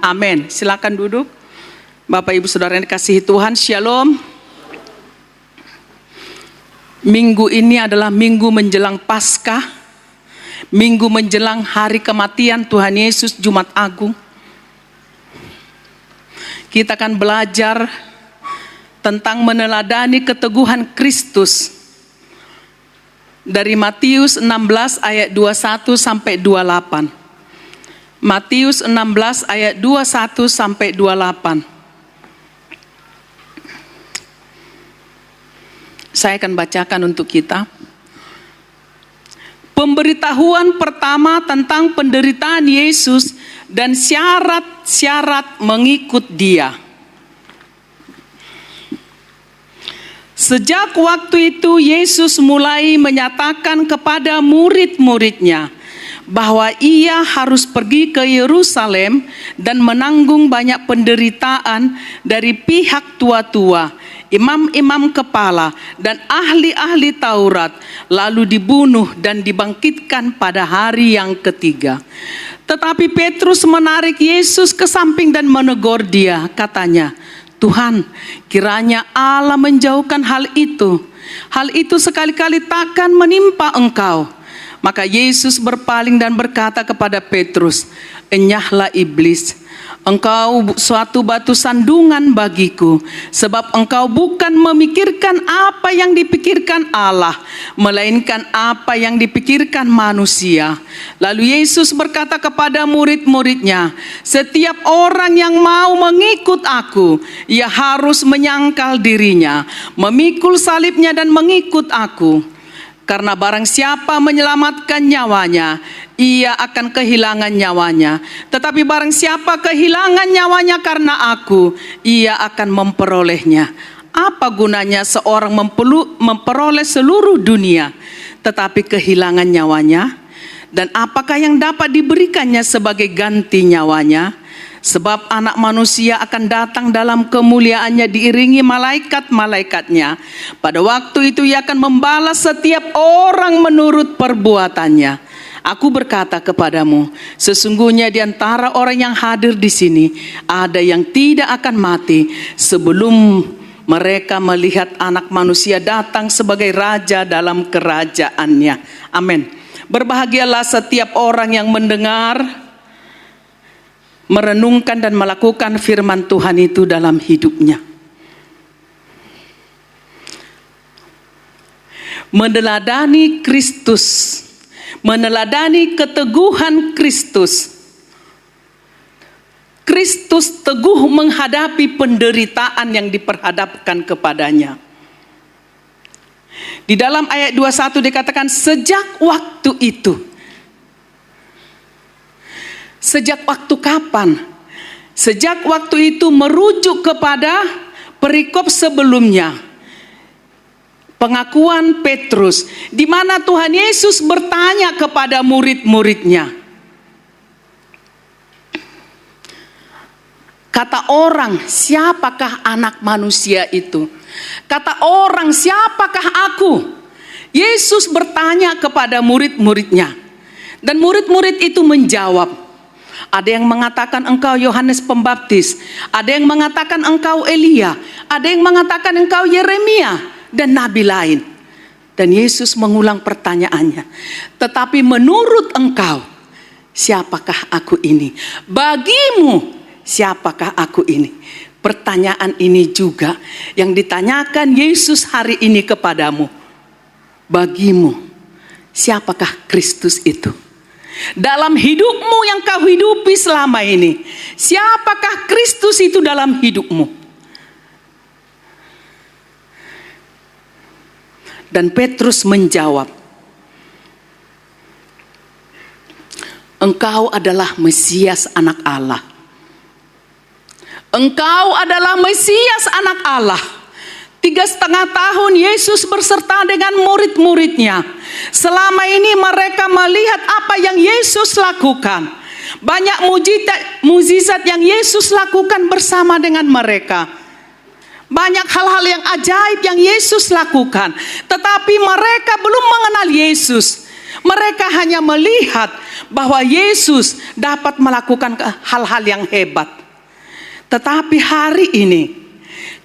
Amin. Silakan duduk. Bapak Ibu Saudara yang dikasihi Tuhan, Shalom. Minggu ini adalah minggu menjelang Paskah, minggu menjelang hari kematian Tuhan Yesus, Jumat Agung. Kita akan belajar tentang meneladani keteguhan Kristus dari Matius 16 ayat 21 sampai 28. Matius 16 ayat 21 sampai 28. Saya akan bacakan untuk kita. Pemberitahuan pertama tentang penderitaan Yesus dan syarat-syarat mengikut Dia. Sejak waktu itu Yesus mulai menyatakan kepada murid-muridnya bahwa Ia harus pergi ke Yerusalem dan menanggung banyak penderitaan dari pihak tua-tua, imam-imam kepala, dan ahli-ahli Taurat, lalu dibunuh dan dibangkitkan pada hari yang ketiga. Tetapi Petrus menarik Yesus ke samping dan menegur Dia, katanya, "Tuhan, kiranya Allah menjauhkan hal itu. Hal itu sekali-kali takkan menimpa Engkau." Maka Yesus berpaling dan berkata kepada Petrus, "Enyahlah iblis, engkau suatu batu sandungan bagiku, sebab engkau bukan memikirkan apa yang dipikirkan Allah, melainkan apa yang dipikirkan manusia." Lalu Yesus berkata kepada murid-muridnya, "Setiap orang yang mau mengikut aku, ia harus menyangkal dirinya, memikul salibnya dan mengikut aku. Karena barang siapa menyelamatkan nyawanya, ia akan kehilangan nyawanya. Tetapi barang siapa kehilangan nyawanya karena aku, ia akan memperolehnya. Apa gunanya seorang memperoleh seluruh dunia, tetapi kehilangan nyawanya? Dan apakah yang dapat diberikannya sebagai ganti nyawanya? Sebab anak manusia akan datang dalam kemuliaannya diiringi malaikat-malaikatnya. Pada waktu itu ia akan membalas setiap orang menurut perbuatannya. Aku berkata kepadamu, sesungguhnya di antara orang yang hadir di sini ada yang tidak akan mati sebelum mereka melihat anak manusia datang sebagai raja dalam kerajaannya." Amin. Berbahagialah setiap orang yang mendengar, merenungkan dan melakukan firman Tuhan itu dalam hidupnya. Meneladani Kristus, meneladani keteguhan Kristus. Kristus teguh menghadapi penderitaan yang diperhadapkan kepadanya. Di dalam ayat 21 dikatakan sejak waktu itu. Sejak waktu kapan? Sejak waktu itu merujuk kepada perikop sebelumnya. Pengakuan Petrus, di mana Tuhan Yesus bertanya kepada murid-muridnya. Kata orang, siapakah anak manusia itu? Kata orang, siapakah aku? Yesus bertanya kepada murid-muridnya. Dan murid-murid itu menjawab. Ada yang mengatakan engkau Yohanes Pembaptis, ada yang mengatakan engkau Elia, ada yang mengatakan engkau Yeremia dan nabi lain. Dan Yesus mengulang pertanyaannya, "Tetapi menurut engkau, siapakah aku ini? Bagimu, siapakah aku ini?" Pertanyaan ini juga yang ditanyakan Yesus hari ini kepadamu. Bagimu, siapakah Kristus itu? Dalam hidupmu yang kau hidupi selama ini, siapakah Kristus itu dalam hidupmu? Dan Petrus menjawab, "Engkau adalah Mesias anak Allah." Engkau adalah Mesias anak Allah. 3,5 tahun Yesus berserta dengan murid-muridnya. Selama ini mereka melihat apa yang Yesus lakukan. Banyak mukjizat yang Yesus lakukan bersama dengan mereka. Banyak hal-hal yang ajaib yang Yesus lakukan, tetapi mereka belum mengenal Yesus. Mereka hanya melihat bahwa Yesus dapat melakukan hal-hal yang hebat. Tetapi hari ini,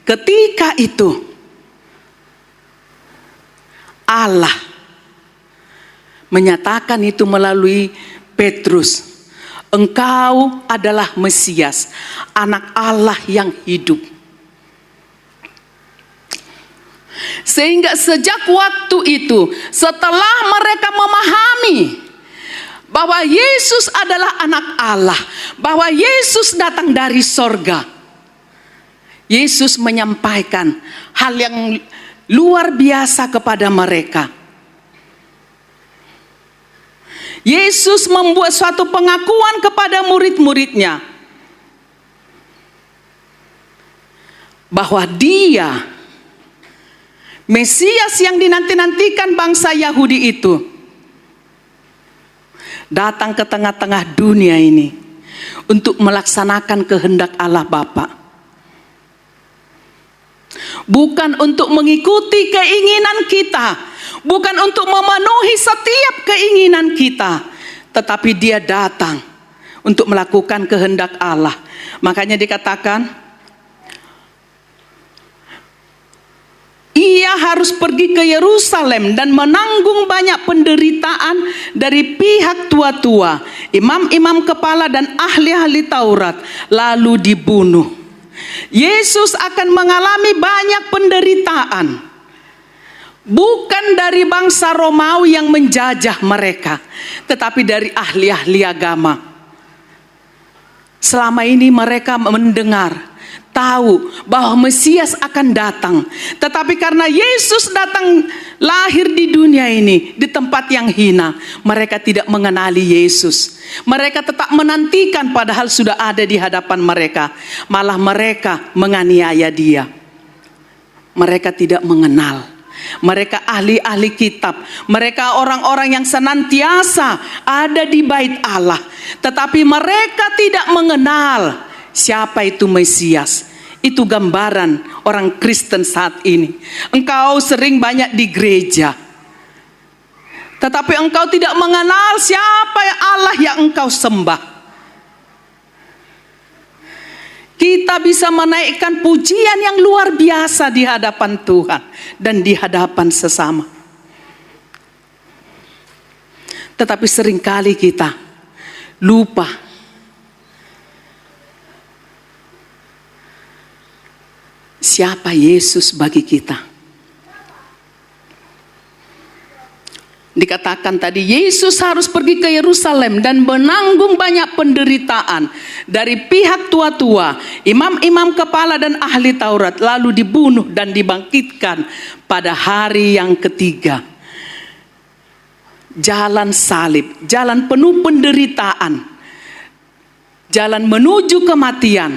ketika itu Allah menyatakan itu melalui Petrus, engkau adalah Mesias, anak Allah yang hidup. Sehingga sejak waktu itu, setelah mereka memahami bahwa Yesus adalah anak Allah, bahwa Yesus datang dari sorga, Yesus menyampaikan hal yang luar biasa kepada mereka. Yesus membuat suatu pengakuan kepada murid-muridnya bahwa Dia Mesias yang dinanti-nantikan bangsa Yahudi itu datang ke tengah-tengah dunia ini untuk melaksanakan kehendak Allah Bapa. Bukan untuk mengikuti keinginan kita, bukan untuk memenuhi setiap keinginan kita, tetapi Dia datang untuk melakukan kehendak Allah. Makanya dikatakan Ia harus pergi ke Yerusalem dan menanggung banyak penderitaan dari pihak tua-tua, imam-imam kepala dan ahli-ahli Taurat, lalu dibunuh. Yesus akan mengalami banyak penderitaan, bukan dari bangsa Romawi yang menjajah mereka, tetapi dari ahli-ahli agama. Selama ini mereka mendengar, tahu bahwa Mesias akan datang, tetapi karena Yesus datang lahir di dunia ini di tempat yang hina, mereka tidak mengenali Yesus. Mereka tetap menantikan padahal sudah ada di hadapan mereka. Malah mereka menganiaya Dia. Mereka tidak mengenal. Mereka ahli-ahli kitab, mereka orang-orang yang senantiasa ada di bait Allah, tetapi mereka tidak mengenal siapa itu Mesias. Itu gambaran orang Kristen saat ini. Engkau sering banyak di gereja, tetapi engkau tidak mengenal siapa Allah yang engkau sembah. Kita bisa menaikkan pujian yang luar biasa di hadapan Tuhan dan di hadapan sesama. Tetapi seringkali kita lupa siapa Yesus bagi kita. Dikatakan tadi Yesus harus pergi ke Yerusalem dan menanggung banyak penderitaan dari pihak tua-tua, imam-imam kepala dan ahli Taurat, lalu dibunuh dan dibangkitkan pada hari yang ketiga. Jalan salib, jalan penuh penderitaan, jalan menuju kematian,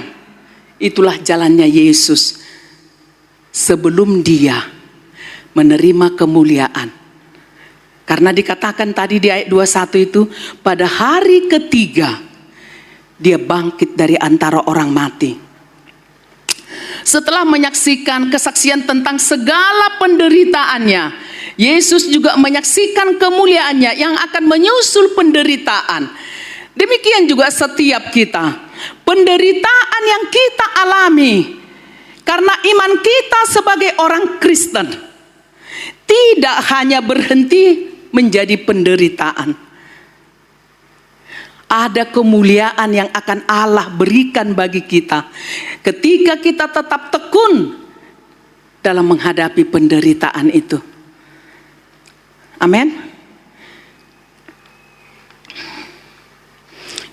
itulah jalannya Yesus sebelum Dia menerima kemuliaan. Karena dikatakan tadi di ayat 21 itu, pada hari ketiga Dia bangkit dari antara orang mati. Setelah menyaksikan kesaksian tentang segala penderitaannya, Yesus juga menyaksikan kemuliaannya yang akan menyusul penderitaan. Demikian juga setiap kita, penderitaan yang kita alami karena iman kita sebagai orang Kristen tidak hanya berhenti menjadi penderitaan. Ada kemuliaan yang akan Allah berikan bagi kita ketika kita tetap tekun dalam menghadapi penderitaan itu. Amin.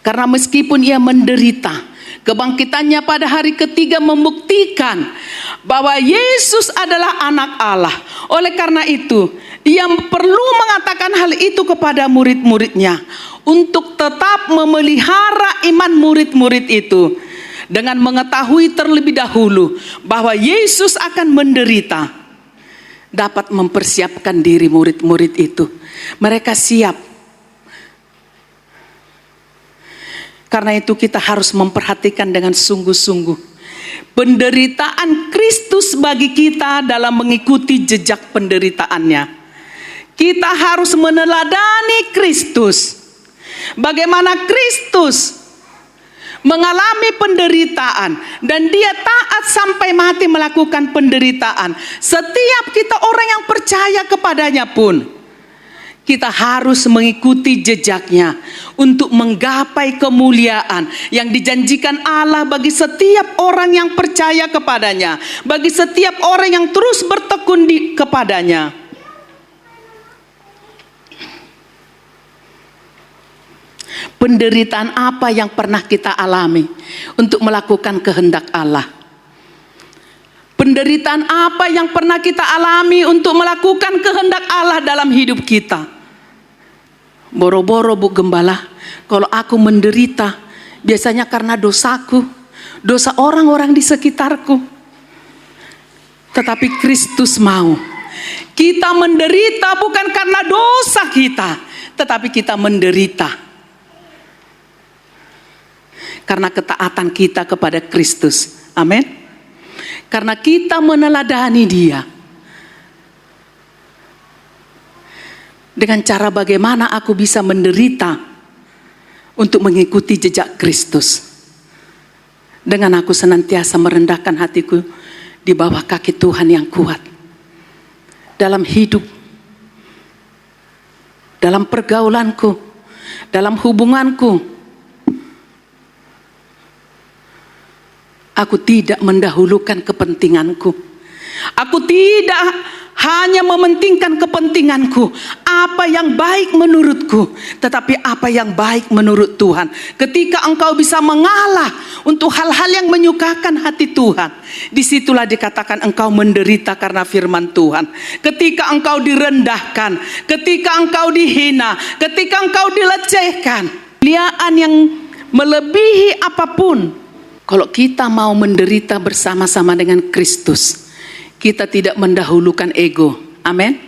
Karena meskipun ia menderita, kebangkitannya pada hari ketiga membuktikan bahwa Yesus adalah anak Allah. Oleh karena itu, Dia perlu mengatakan hal itu kepada murid-muridnya untuk tetap memelihara iman murid-murid itu dengan mengetahui terlebih dahulu bahwa Yesus akan menderita. Dapat mempersiapkan diri murid-murid itu. Mereka siap. Karena itu kita harus memperhatikan dengan sungguh-sungguh penderitaan Kristus bagi kita dalam mengikuti jejak penderitaannya. Kita harus meneladani Kristus. Bagaimana Kristus mengalami penderitaan dan dia taat sampai mati melakukan penderitaan. Setiap kita orang yang percaya kepadanya pun, kita harus mengikuti jejaknya untuk menggapai kemuliaan yang dijanjikan Allah bagi setiap orang yang percaya kepadanya, bagi setiap orang yang terus bertekun kepadanya. Penderitaan apa yang pernah kita alami untuk melakukan kehendak Allah? Penderitaan apa yang pernah kita alami untuk melakukan kehendak Allah dalam hidup kita? Boro-boro Bu Gembala, kalau aku menderita biasanya karena dosaku, dosa orang-orang di sekitarku. Tetapi Kristus mau kita menderita bukan karena dosa kita, tetapi kita menderita karena ketaatan kita kepada Kristus. Amin. Karena kita meneladani Dia. Dengan cara bagaimana aku bisa menderita untuk mengikuti jejak Kristus. Dengan aku senantiasa merendahkan hatiku di bawah kaki Tuhan yang kuat. Dalam hidup, dalam pergaulanku, dalam hubunganku, aku tidak mendahulukan kepentinganku. Aku tidak hanya mementingkan kepentinganku, apa yang baik menurutku, tetapi apa yang baik menurut Tuhan. Ketika engkau bisa mengalah untuk hal-hal yang menyukakan hati Tuhan, disitulah dikatakan engkau menderita karena firman Tuhan. Ketika engkau direndahkan, ketika engkau dihina, ketika engkau dilecehkan, kemuliaan yang melebihi apapun. Kalau kita mau menderita bersama-sama dengan Kristus, kita tidak mendahulukan ego. Amin.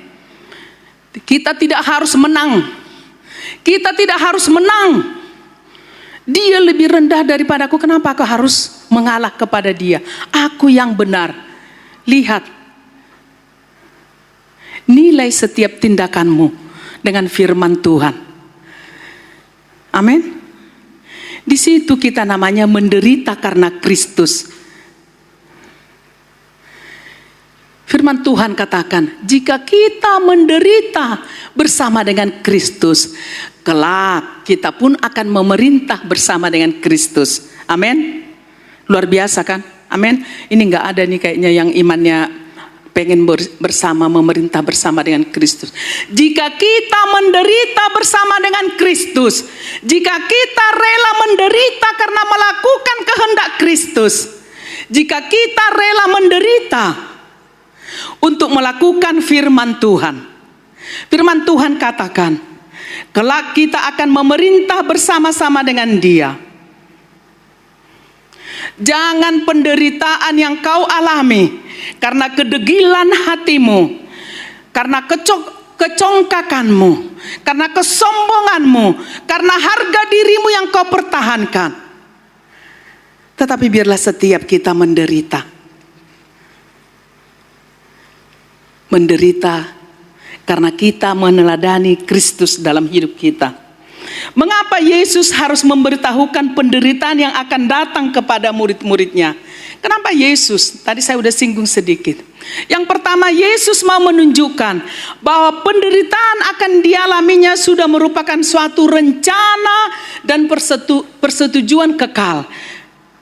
Kita tidak harus menang. Kita tidak harus menang. Dia lebih rendah daripada aku. Kenapa aku harus mengalah kepada dia? Aku yang benar. Lihat. Nilai setiap tindakanmu dengan firman Tuhan. Amin. Di situ kita namanya menderita karena Kristus. Firman Tuhan katakan, jika kita menderita bersama dengan Kristus, kelak kita pun akan memerintah bersama dengan Kristus. Amin. Luar biasa kan? Amin. Ini enggak ada nih kayaknya yang imannya pengen bersama, memerintah bersama dengan Kristus. Jika kita menderita bersama dengan Kristus, jika kita rela menderita karena melakukan kehendak Kristus, jika kita rela menderita untuk melakukan firman Tuhan, firman Tuhan katakan, kelak kita akan memerintah bersama-sama dengan Dia. Jangan penderitaan yang kau alami karena kedegilan hatimu, karena kecongkakanmu, karena kesombonganmu, karena harga dirimu yang kau pertahankan. Tetapi biarlah setiap kita menderita. Menderita karena kita meneladani Kristus dalam hidup kita. Mengapa Yesus harus memberitahukan penderitaan yang akan datang kepada murid-muridnya? Kenapa Yesus? Tadi saya sudah singgung sedikit. Yang pertama, Yesus mau menunjukkan bahwa penderitaan akan dialaminya sudah merupakan suatu rencana dan persetujuan kekal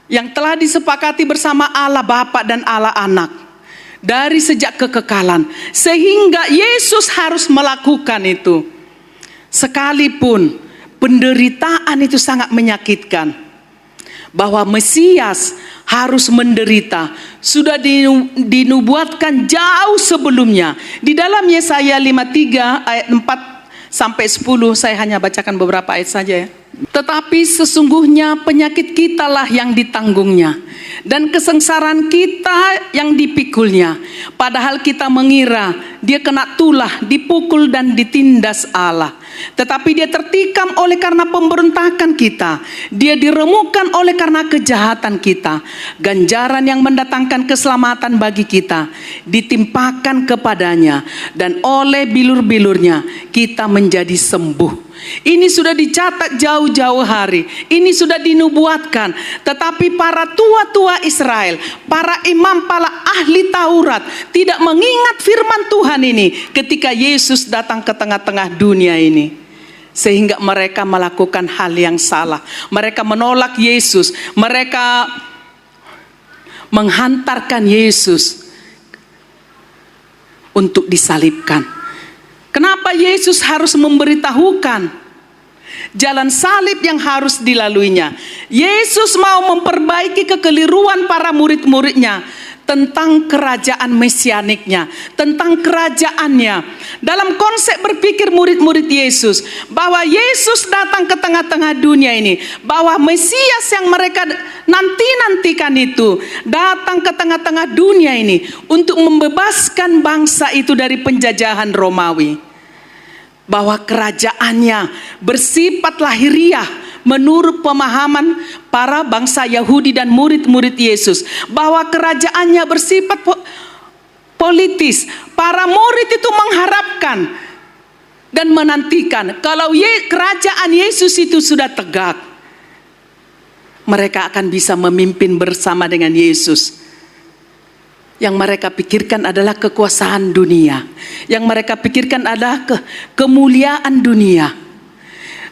yang telah disepakati bersama Allah Bapa dan Allah Anak dari sejak kekekalan, sehingga Yesus harus melakukan itu. Sekalipun penderitaan itu sangat menyakitkan, bahwa Mesias harus menderita sudah dinubuatkan jauh sebelumnya. Di dalam Yesaya 53 ayat 4 sampai 10, saya hanya bacakan beberapa ayat saja ya. Tetapi sesungguhnya penyakit kitalah yang ditanggungnya, dan kesengsaraan kita yang dipikulnya. Padahal kita mengira dia kena tulah, dipukul dan ditindas Allah. Tetapi dia tertikam oleh karena pemberontakan kita, dia diremukkan oleh karena kejahatan kita. Ganjaran yang mendatangkan keselamatan bagi kita ditimpakan kepadanya, dan oleh bilur-bilurnya kita menjadi sembuh. Ini sudah dicatat jauh-jauh hari, ini sudah dinubuatkan. Tetapi para tua-tua Israel, para imam, para ahli Taurat tidak mengingat firman Tuhan ini ketika Yesus datang ke tengah-tengah dunia ini. Sehingga mereka melakukan hal yang salah. Mereka menolak Yesus, mereka menghantarkan Yesus untuk disalibkan. Kenapa Yesus harus memberitahukan jalan salib yang harus dilaluinya? Yesus mau memperbaiki kekeliruan para murid-muridnya tentang kerajaan mesianiknya, tentang kerajaannya. Dalam konsep berpikir murid-murid Yesus, bahwa Yesus datang ke tengah-tengah dunia ini, bahwa Mesias yang mereka nanti-nantikan itu datang ke tengah-tengah dunia ini untuk membebaskan bangsa itu dari penjajahan Romawi. Bahwa kerajaannya bersifat lahiriah menurut pemahaman para bangsa Yahudi dan murid-murid Yesus. Bahwa kerajaannya bersifat politis. Para murid itu mengharapkan dan menantikan kalau kerajaan Yesus itu sudah tegak, mereka akan bisa memimpin bersama dengan Yesus. Yang mereka pikirkan adalah kekuasaan dunia. Yang mereka pikirkan adalah kemuliaan dunia.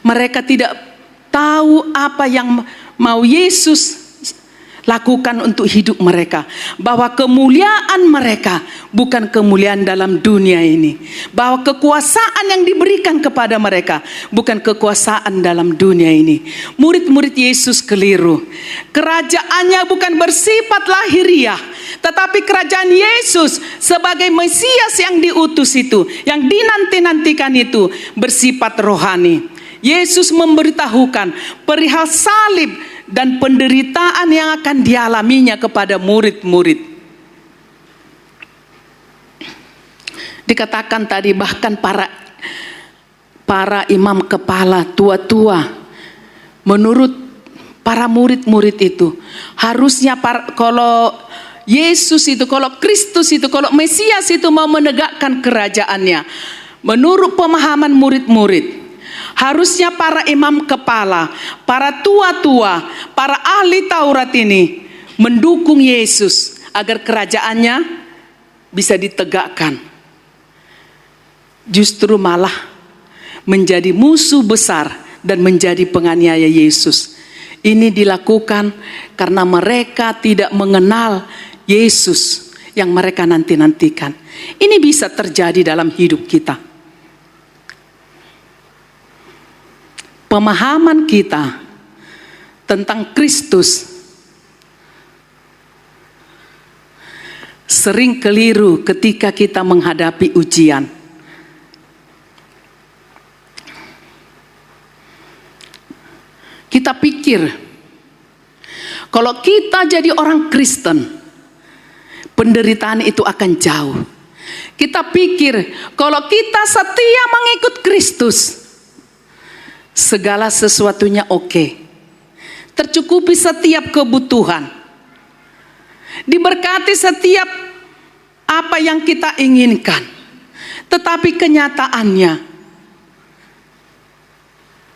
Mereka tidak tahu apa yang mau Yesus lakukan untuk hidup mereka. Bahwa kemuliaan mereka bukan kemuliaan dalam dunia ini. Bahwa kekuasaan yang diberikan kepada mereka bukan kekuasaan dalam dunia ini. Murid-murid Yesus keliru. Kerajaannya bukan bersifat lahiriah, tetapi kerajaan Yesus sebagai Mesias yang diutus itu, yang dinanti-nantikan itu, bersifat rohani. Yesus memberitahukan perihal salib dan penderitaan yang akan dialaminya kepada murid-murid. Dikatakan tadi bahkan para imam kepala tua-tua, menurut para murid-murid itu harusnya kalau Yesus itu, kalau Kristus itu, kalau Mesias itu mau menegakkan kerajaannya, menurut pemahaman murid-murid, harusnya para imam kepala, para tua-tua, para ahli Taurat ini mendukung Yesus agar kerajaannya bisa ditegakkan. Justru malah menjadi musuh besar dan menjadi penganiaya Yesus. Ini dilakukan karena mereka tidak mengenal Yesus yang mereka nanti-nantikan. Ini bisa terjadi dalam hidup kita. Pemahaman kita tentang Kristus sering keliru ketika kita menghadapi ujian. Kita pikir kalau kita jadi orang Kristen, penderitaan itu akan jauh. Kita pikir kalau kita setia mengikut Kristus, segala sesuatunya oke. Tercukupi setiap kebutuhan. Diberkati setiap apa yang kita inginkan. Tetapi kenyataannya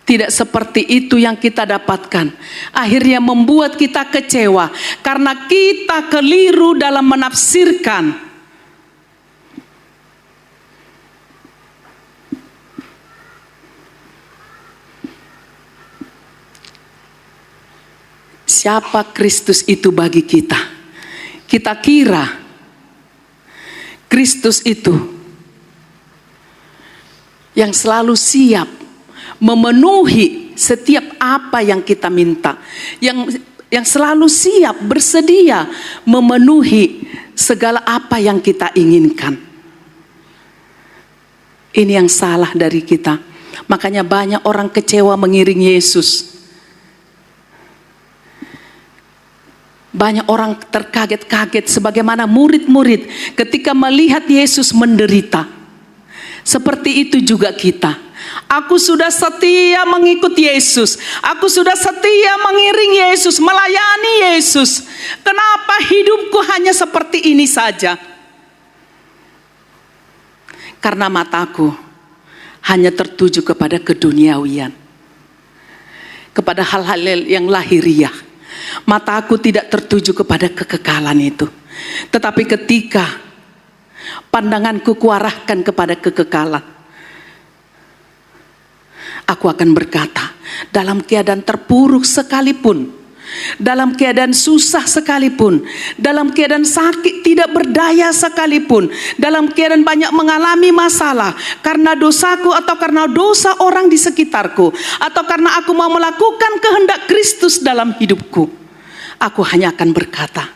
tidak seperti itu yang kita dapatkan. Akhirnya membuat kita kecewa karena kita keliru dalam menafsirkan siapa Kristus itu bagi kita. Kita kira Kristus itu yang selalu siap memenuhi setiap apa yang kita minta, yang selalu siap bersedia memenuhi segala apa yang kita inginkan. Ini yang salah dari kita. Makanya banyak orang kecewa mengiring Yesus. Banyak orang terkaget-kaget sebagaimana murid-murid ketika melihat Yesus menderita. Seperti itu juga kita. Aku sudah setia mengikut Yesus. Aku sudah setia mengiring Yesus, melayani Yesus. Kenapa hidupku hanya seperti ini saja? Karena mataku hanya tertuju kepada keduniawian, kepada hal-hal yang lahiriah. Mataku tidak tertuju kepada kekekalan itu. Tetapi ketika pandanganku kuarahkan kepada kekekalan, aku akan berkata, dalam keadaan terpuruk sekalipun, dalam keadaan susah sekalipun, dalam keadaan sakit tidak berdaya sekalipun, dalam keadaan banyak mengalami masalah karena dosaku atau karena dosa orang di sekitarku, atau karena aku mau melakukan kehendak Kristus dalam hidupku, aku hanya akan berkata,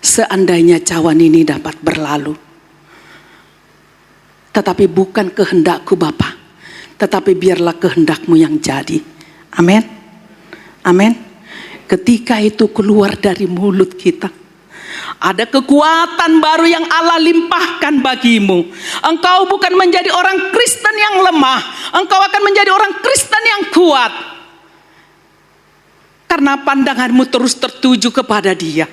seandainya cawan ini dapat berlalu, tetapi bukan kehendakku Bapa, tetapi biarlah kehendak-Mu yang jadi. Amin. Amin. Ketika itu keluar dari mulut kita, ada kekuatan baru yang Allah limpahkan bagimu. Engkau bukan menjadi orang Kristen yang lemah, engkau akan menjadi orang Kristen yang kuat. Karena pandanganmu terus tertuju kepada Dia.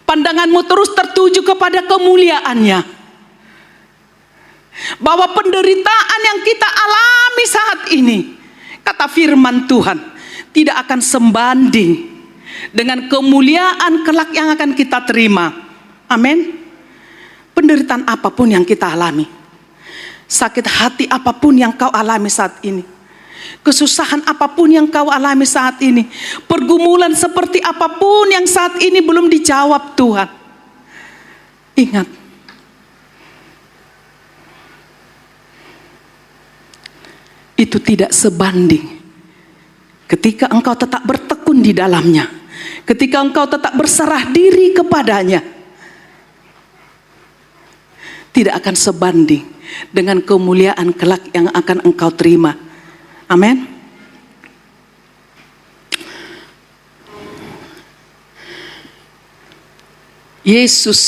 Pandanganmu terus tertuju kepada kemuliaannya. Bahwa penderitaan yang kita alami saat ini, kata firman Tuhan, tidak akan sebanding dengan kemuliaan kelak yang akan kita terima. Amin. Penderitaan apapun yang kita alami, sakit hati apapun yang kau alami saat ini, kesusahan apapun yang kau alami saat ini, pergumulan seperti apapun yang saat ini belum dijawab Tuhan, ingat, itu tidak sebanding ketika engkau tetap bertekun di dalamnya, ketika engkau tetap berserah diri kepadanya, tidak akan sebanding dengan kemuliaan kelak yang akan engkau terima. Amin. Yesus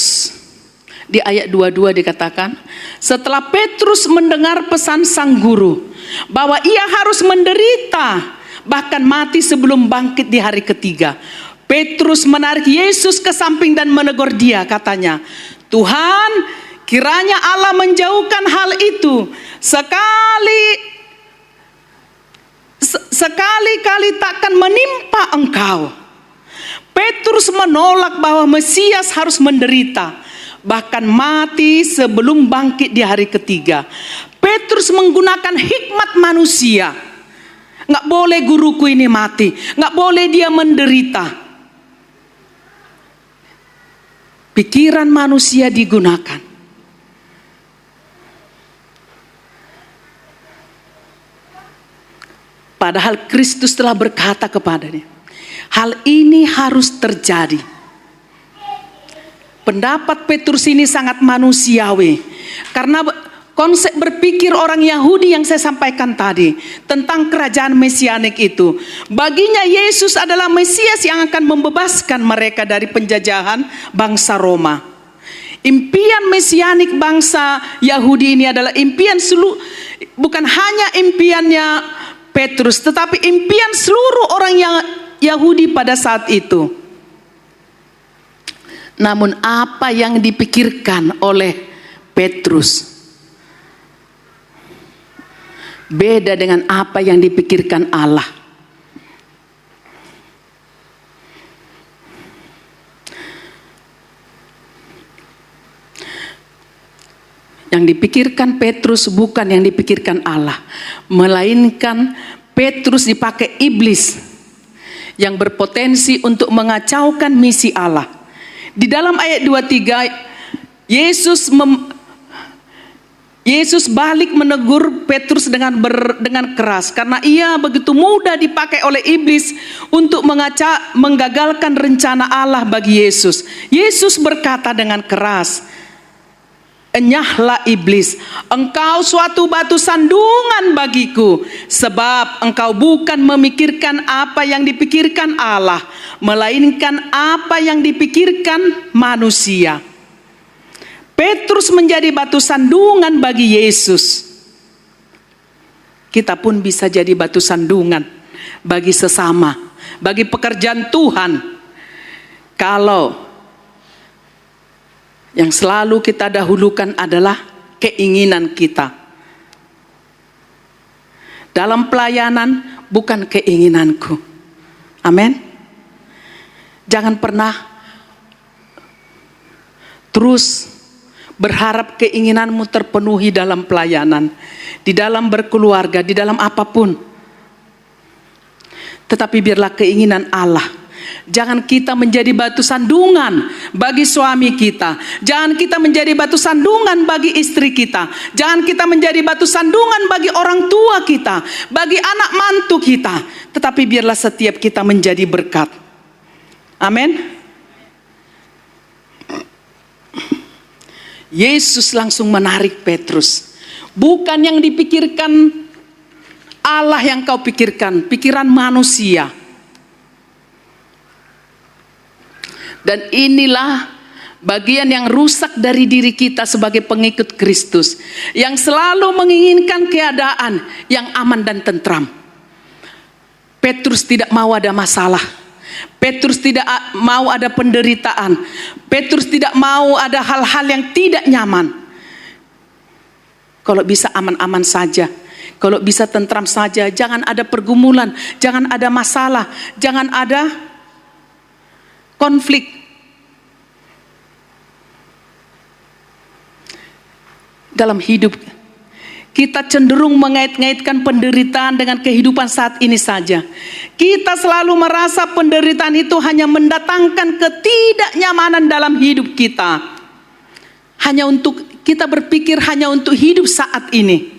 di ayat 22 dikatakan, setelah Petrus mendengar pesan sang guru bahwa ia harus menderita, bahkan mati sebelum bangkit di hari ketiga, Petrus menarik Yesus ke samping dan menegur dia, katanya, Tuhan, kiranya Allah menjauhkan hal itu. Sekali-kali takkan menimpa engkau. Petrus menolak bahwa Mesias harus menderita, bahkan mati sebelum bangkit di hari ketiga. Petrus menggunakan hikmat manusia. Nggak boleh guruku ini mati, nggak boleh dia menderita. Pikiran manusia digunakan. Padahal Kristus telah berkata kepadanya, hal ini harus terjadi. Pendapat Petrus ini sangat manusiawi, karena konsep berpikir orang Yahudi yang saya sampaikan tadi tentang kerajaan mesianik itu, baginya Yesus adalah Mesias yang akan membebaskan mereka dari penjajahan bangsa Roma. Impian mesianik bangsa Yahudi ini adalah impian bukan hanya impiannya Petrus, tetapi impian seluruh orang yang Yahudi pada saat itu. Namun apa yang dipikirkan oleh Petrus beda dengan apa yang dipikirkan Allah. Yang dipikirkan Petrus bukan yang dipikirkan Allah, melainkan Petrus dipakai iblis yang berpotensi untuk mengacaukan misi Allah. Di dalam ayat 23, Yesus balik menegur Petrus dengan keras karena ia begitu mudah dipakai oleh iblis untuk menggagalkan rencana Allah bagi Yesus. Yesus berkata dengan keras, Enyahlah iblis, engkau suatu batu sandungan bagiku, sebab engkau bukan memikirkan apa yang dipikirkan Allah, melainkan apa yang dipikirkan manusia. Petrus menjadi batu sandungan bagi Yesus. Kita pun bisa jadi batu sandungan bagi sesama, bagi pekerjaan Tuhan. Kalau yang selalu kita dahulukan adalah keinginan kita. Dalam pelayanan bukan keinginanku. Amin. Jangan pernah terus berharap keinginanmu terpenuhi dalam pelayanan, di dalam berkeluarga, di dalam apapun. Tetapi biarlah keinginan Allah. Jangan kita menjadi batu sandungan bagi suami kita. Jangan kita menjadi batu sandungan bagi istri kita. Jangan kita menjadi batu sandungan bagi orang tua kita, bagi anak mantu kita. Tetapi biarlah setiap kita menjadi berkat. Amin. Yesus langsung menarik Petrus. Bukan yang dipikirkan Allah yang kau pikirkan, pikiran manusia. Dan inilah bagian yang rusak dari diri kita sebagai pengikut Kristus, yang selalu menginginkan keadaan yang aman dan tentram. Petrus tidak mau ada masalah. Petrus tidak mau ada penderitaan. Petrus tidak mau ada hal-hal yang tidak nyaman. Kalau bisa aman-aman saja, kalau bisa tentram saja, jangan ada pergumulan, jangan ada masalah, jangan ada konflik. Dalam hidup kita cenderung mengait-ngaitkan penderitaan dengan kehidupan saat ini saja. Kita selalu merasa penderitaan itu hanya mendatangkan ketidaknyamanan dalam hidup kita. Hanya untuk kita berpikir hanya untuk hidup saat ini.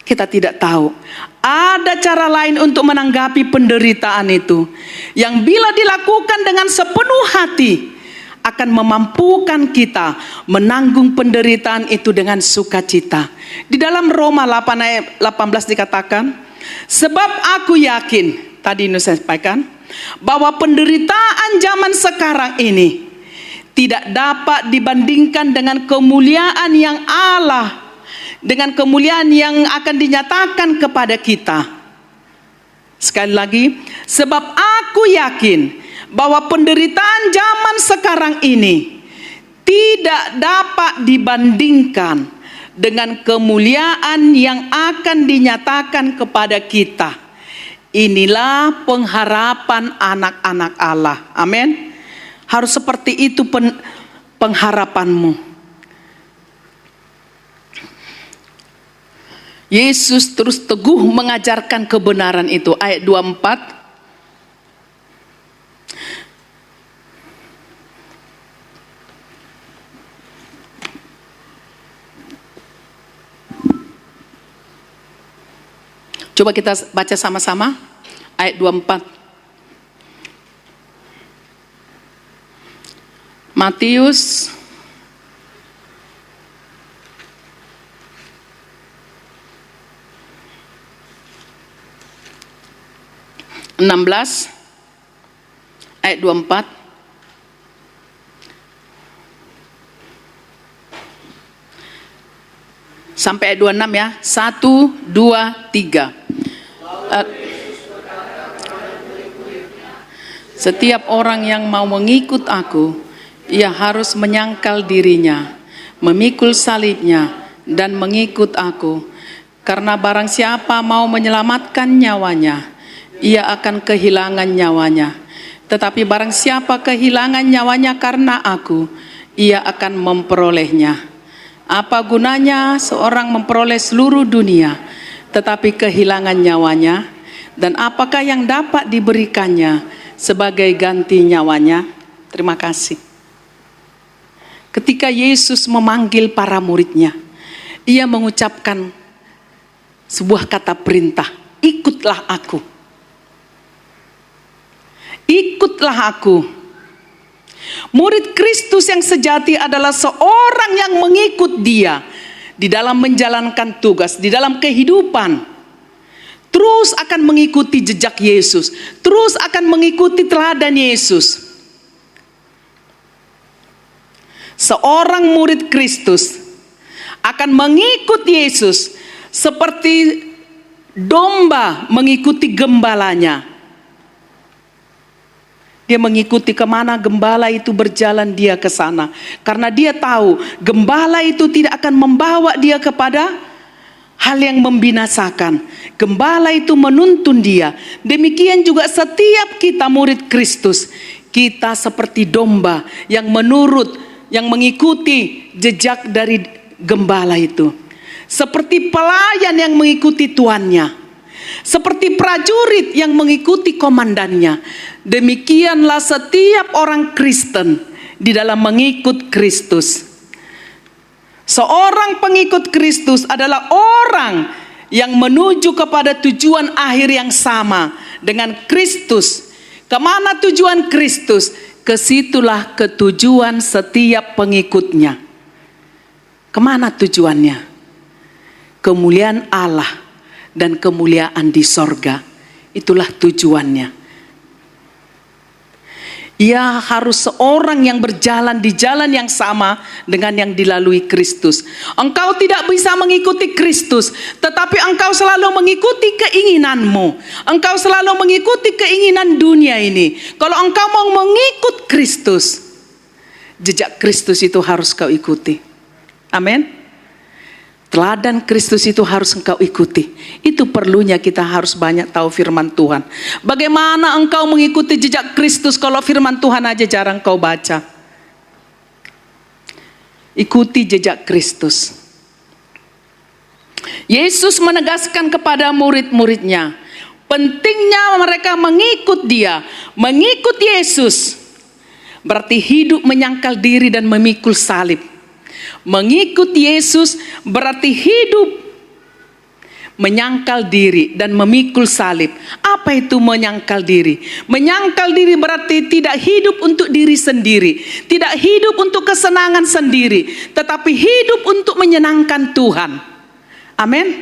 Kita tidak tahu ada cara lain untuk menanggapi penderitaan itu, yang bila dilakukan dengan sepenuh hati akan memampukan kita menanggung penderitaan itu dengan sukacita. Di dalam Roma 8 ayat 18 dikatakan, sebab aku yakin, tadi saya sampaikan, bahwa penderitaan zaman sekarang ini tidak dapat dibandingkan dengan kemuliaan yang Allah, dengan kemuliaan yang akan dinyatakan kepada kita. Sekali lagi, sebab aku yakin bahwa penderitaan zaman sekarang ini tidak dapat dibandingkan dengan kemuliaan yang akan dinyatakan kepada kita. Inilah pengharapan anak-anak Allah. Amin. Harus seperti itu pengharapanmu. Yesus terus teguh mengajarkan kebenaran itu. Ayat 24. Coba kita baca sama-sama ayat 24. Matius (16) ayat 24. Sampai ayat 26 ya. 1, 2, 3. Setiap orang yang mau mengikut aku, ia harus menyangkal dirinya, memikul salibnya, dan mengikut aku. Karena barang siapa mau menyelamatkan nyawanya, ia akan kehilangan nyawanya. Tetapi barang siapa kehilangan nyawanya karena aku, ia akan memperolehnya. Apa gunanya seorang memperoleh seluruh dunia, tetapi kehilangan nyawanya? Dan apakah yang dapat diberikannya sebagai ganti nyawanya? Terima kasih. Ketika Yesus memanggil para muridnya, ia mengucapkan sebuah kata perintah, ikutlah aku. Ikutlah aku. Murid Kristus yang sejati adalah seorang yang mengikut Dia di dalam menjalankan tugas, di dalam kehidupan. Terus akan mengikuti jejak Yesus, terus akan mengikuti teladan Yesus. Seorang murid Kristus akan mengikut Yesus seperti domba mengikuti gembalanya. Dia mengikuti kemana gembala itu berjalan, dia ke sana. Karena dia tahu gembala itu tidak akan membawa dia kepada hal yang membinasakan. Gembala itu menuntun dia. Demikian juga setiap kita murid Kristus. Kita seperti domba yang mengikuti jejak dari gembala itu. Seperti pelayan yang mengikuti tuannya. Seperti prajurit yang mengikuti komandannya. Demikianlah setiap orang Kristen di dalam mengikut Kristus. Seorang pengikut Kristus adalah orang yang menuju kepada tujuan akhir yang sama dengan Kristus. Kemana tujuan Kristus? Kesitulah ketujuan setiap pengikutnya. Kemana tujuannya? Kemuliaan Allah dan kemuliaan di sorga. Itulah tujuannya. Ia harus seorang yang berjalan di jalan yang sama dengan yang dilalui Kristus. Engkau tidak bisa mengikuti Kristus, tetapi engkau selalu mengikuti keinginanmu. Engkau selalu mengikuti keinginan dunia ini. Kalau engkau mau mengikut Kristus, jejak Kristus itu harus kau ikuti. Amin. Teladan Kristus itu harus engkau ikuti. Itu perlunya kita harus banyak tahu firman Tuhan. Bagaimana engkau mengikuti jejak Kristus kalau firman Tuhan aja jarang kau baca? Ikuti jejak Kristus. Yesus menegaskan kepada murid-muridnya, pentingnya mereka mengikut Dia. Mengikut Yesus berarti hidup menyangkal diri dan memikul salib. Mengikut Yesus berarti hidup menyangkal diri dan memikul salib. Apa itu menyangkal diri? Menyangkal diri berarti tidak hidup untuk diri sendiri, tidak hidup untuk kesenangan sendiri, tetapi hidup untuk menyenangkan Tuhan. Amin.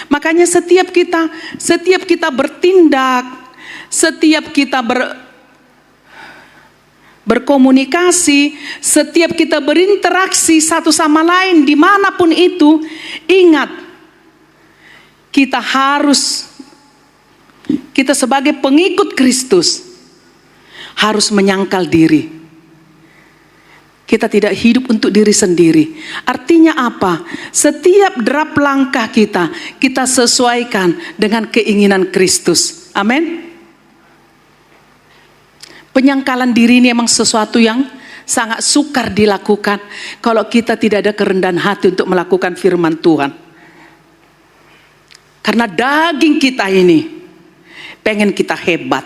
Makanya setiap kita bertindak, setiap kita berkomunikasi, setiap kita berinteraksi satu sama lain dimanapun itu, ingat, kita sebagai pengikut Kristus harus menyangkal diri. Kita tidak hidup untuk diri sendiri. Artinya apa? Setiap derap langkah kita sesuaikan dengan keinginan Kristus. Amin. Penyangkalan diri ini memang sesuatu yang sangat sukar dilakukan kalau kita tidak ada kerendahan hati untuk melakukan firman Tuhan. Karena daging kita ini pengen kita hebat.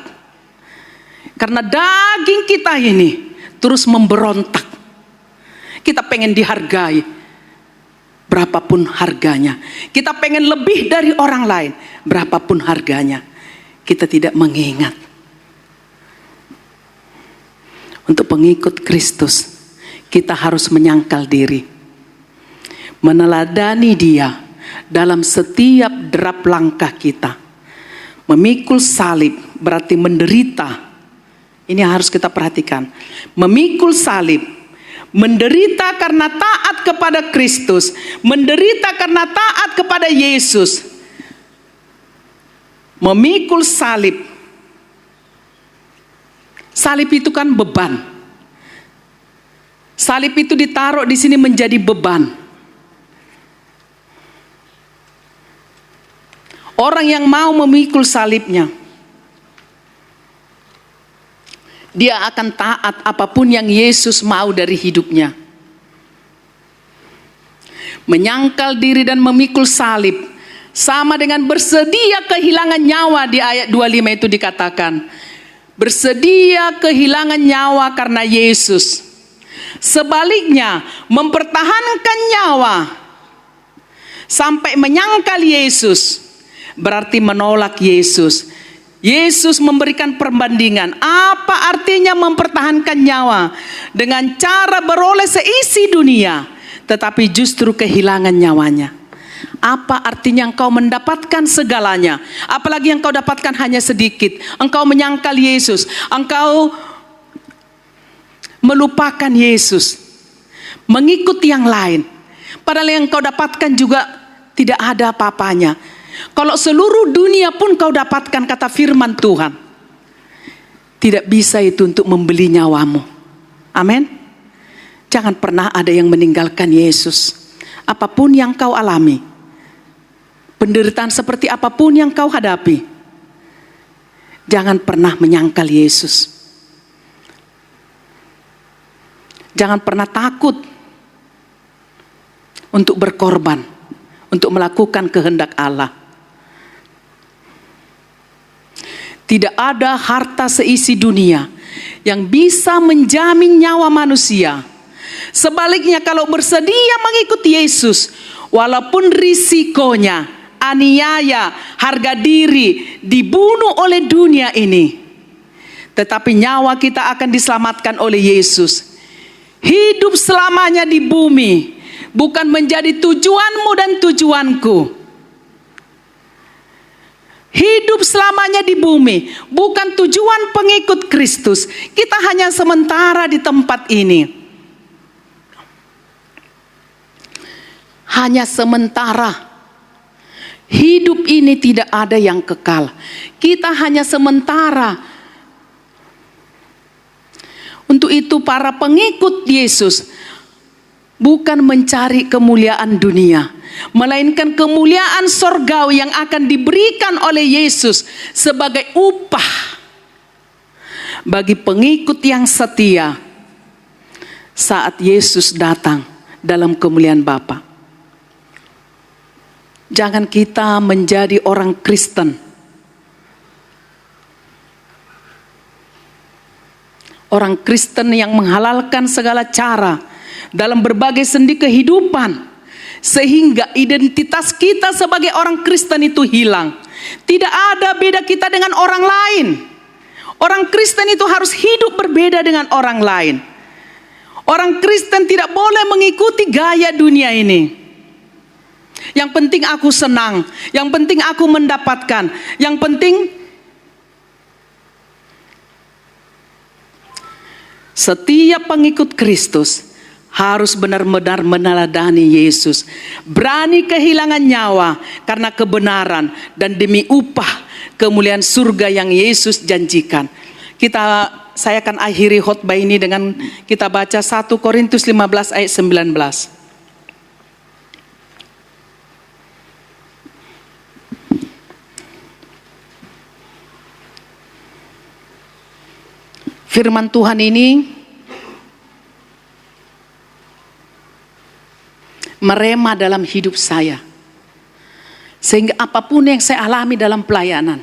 Karena daging kita ini terus memberontak. Kita pengen dihargai berapapun harganya. Kita pengen lebih dari orang lain berapapun harganya. Kita tidak mengingat. Untuk pengikut Kristus, kita harus menyangkal diri. Meneladani Dia dalam setiap derap langkah kita. Memikul salib berarti menderita. Ini harus kita perhatikan. Memikul salib, menderita karena taat kepada Kristus, menderita karena taat kepada Yesus. Memikul salib. Salib itu kan beban. Salib itu ditaruh di sini menjadi beban. Orang yang mau memikul salibnya, dia akan taat apapun yang Yesus mau dari hidupnya. Menyangkal diri dan memikul salib sama dengan bersedia kehilangan nyawa. Di ayat 25 itu dikatakan, bersedia kehilangan nyawa karena Yesus. Sebaliknya, mempertahankan nyawa sampai menyangkal Yesus berarti menolak Yesus. Yesus memberikan perbandingan. Apa artinya mempertahankan nyawa dengan cara beroleh seisi dunia, tetapi justru kehilangan nyawanya? Apa artinya engkau mendapatkan segalanya, apalagi yang kau dapatkan hanya sedikit? Engkau menyangkal Yesus, engkau melupakan Yesus, mengikut yang lain, padahal yang kau dapatkan juga tidak ada apa-apanya. Kalau seluruh dunia pun kau dapatkan, kata firman Tuhan, tidak bisa itu untuk membeli nyawamu. Amin. Jangan pernah ada yang meninggalkan Yesus. Apapun yang kau alami, penderitaan seperti apapun yang kau hadapi, jangan pernah menyangkal Yesus. Jangan pernah takut untuk berkorban, untuk melakukan kehendak Allah. Tidak ada harta seisi dunia yang bisa menjamin nyawa manusia. Sebaliknya, kalau bersedia mengikuti Yesus, walaupun risikonya aniaya, harga diri, dibunuh oleh dunia ini, tetapi nyawa kita akan diselamatkan oleh Yesus. Hidup selamanya di bumi bukan menjadi tujuanmu dan tujuanku. Hidup selamanya di bumi bukan tujuan pengikut Kristus. Kita hanya sementara di tempat ini. Hanya sementara. Hidup ini tidak ada yang kekal. Kita hanya sementara. Untuk itu para pengikut Yesus bukan mencari kemuliaan dunia, melainkan kemuliaan sorgawi yang akan diberikan oleh Yesus sebagai upah bagi pengikut yang setia saat Yesus datang dalam kemuliaan Bapa. Jangan kita menjadi orang Kristen, orang Kristen yang menghalalkan segala cara dalam berbagai sendi kehidupan, sehingga identitas kita sebagai orang Kristen itu hilang. Tidak ada beda kita dengan orang lain. Orang Kristen itu harus hidup berbeda dengan orang lain. Orang Kristen tidak boleh mengikuti gaya dunia ini. Yang penting aku senang, yang penting aku mendapatkan, yang penting setiap pengikut Kristus harus benar-benar meneladani Yesus. Berani kehilangan nyawa karena kebenaran dan demi upah kemuliaan surga yang Yesus janjikan. Saya akan akhiri khotbah ini dengan kita baca 1 Korintus 15 ayat 19. Firman Tuhan ini merema dalam hidup saya, sehingga apapun yang saya alami dalam pelayanan,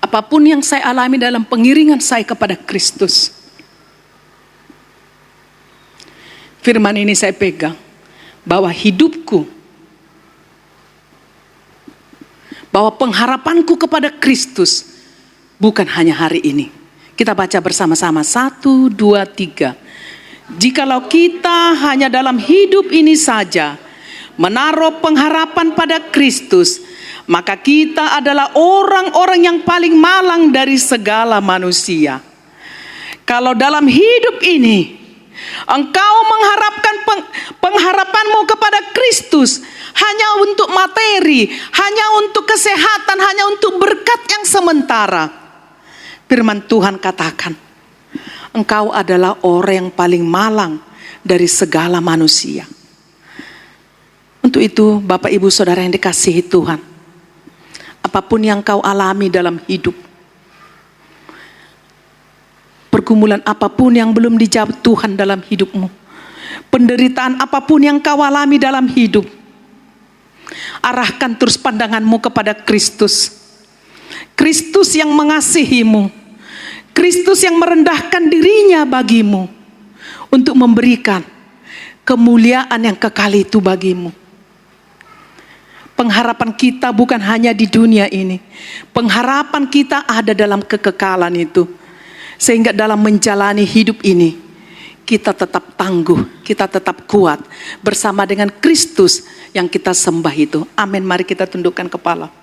apapun yang saya alami dalam pengiringan saya kepada Kristus, firman ini saya pegang, bahwa hidupku, bahwa pengharapanku kepada Kristus bukan hanya hari ini. Kita baca bersama-sama 1, 2, 3. Jikalau kita hanya dalam hidup ini saja menaruh pengharapan pada Kristus, maka kita adalah orang-orang yang paling malang dari segala manusia. Kalau dalam hidup ini engkau mengharapkan pengharapanmu kepada Kristus hanya untuk materi, hanya untuk kesehatan, hanya untuk berkat yang sementara, firman Tuhan katakan, engkau adalah orang yang paling malang dari segala manusia. Untuk itu, Bapak Ibu Saudara yang dikasihi Tuhan, apapun yang kau alami dalam hidup, pergumulan apapun yang belum dijawab Tuhan dalam hidupmu, penderitaan apapun yang kau alami dalam hidup, arahkan terus pandanganmu kepada Kristus. Kristus yang mengasihimu, Kristus yang merendahkan dirinya bagimu untuk memberikan kemuliaan yang kekal itu bagimu. pengharapan kita bukan hanya di dunia ini. Pengharapan kita ada dalam kekekalan itu. Sehingga dalam menjalani hidup ini, kita tetap tangguh, kita tetap kuat bersama dengan Kristus yang kita sembah itu. Amin. Mari kita tundukkan kepala.